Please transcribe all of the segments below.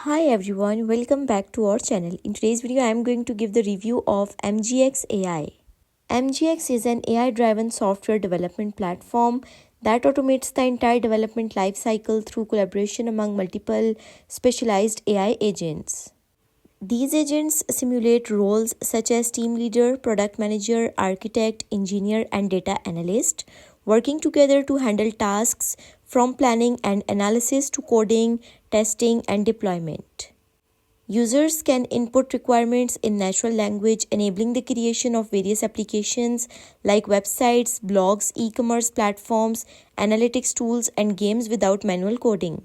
Hi everyone, welcome back to our channel. In today's video, I am going to give the review of MGX AI. MGX is an AI-driven software development platform that automates the entire development lifecycle through collaboration among multiple specialized AI agents. These agents simulate roles such as team leader, product manager, architect, engineer, and data analyst, working together to handle tasks from planning and analysis to coding, testing, and deployment. Users can input requirements in natural language, enabling the creation of various applications like websites, blogs, e-commerce platforms, analytics tools, and games without manual coding.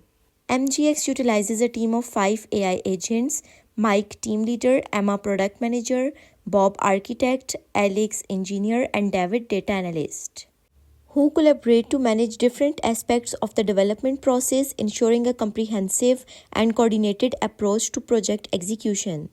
MGX utilizes a team of 5 AI agents: Mike, team leader; Emma, product manager; Bob, architect; Alex, engineer; and David, data analyst, who collaborate to manage different aspects of the development process, ensuring a comprehensive and coordinated approach to project execution.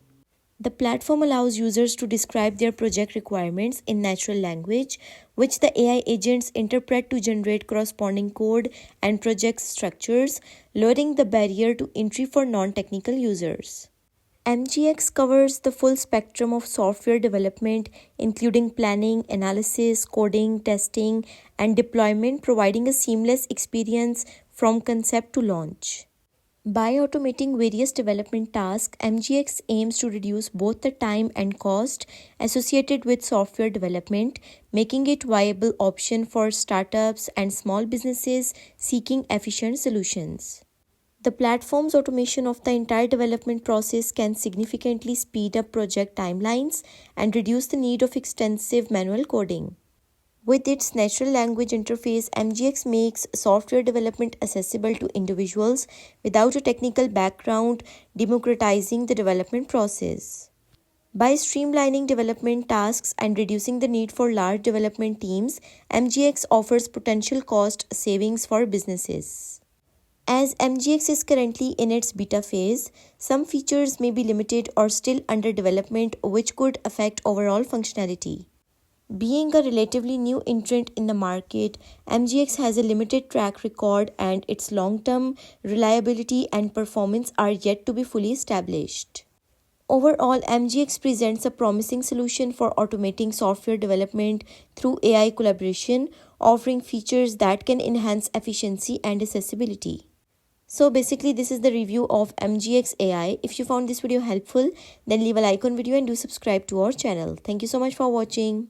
The platform allows users to describe their project requirements in natural language, which the AI agents interpret to generate corresponding code and project structures, lowering the barrier to entry for non-technical users. MGX covers the full spectrum of software development, including planning, analysis, coding, testing, and deployment, providing a seamless experience from concept to launch. By automating various development tasks, MGX aims to reduce both the time and cost associated with software development, making it a viable option for startups and small businesses seeking efficient solutions. The platform's automation of the entire development process can significantly speed up project timelines and reduce the need of extensive manual coding. With its natural language interface, MGX makes software development accessible to individuals without a technical background, democratizing the development process. By streamlining development tasks and reducing the need for large development teams, MGX offers potential cost savings for businesses. As MGX is currently in its beta phase, some features may be limited or still under development, which could affect overall functionality. Being a relatively new entrant in the market, MGX has a limited track record and its long-term reliability and performance are yet to be fully established. Overall, MGX presents a promising solution for automating software development through AI collaboration, offering features that can enhance efficiency and accessibility. So basically, this is the review of MGX AI. If you found this video helpful, then leave a like on video and do subscribe to our channel. Thank you so much for watching.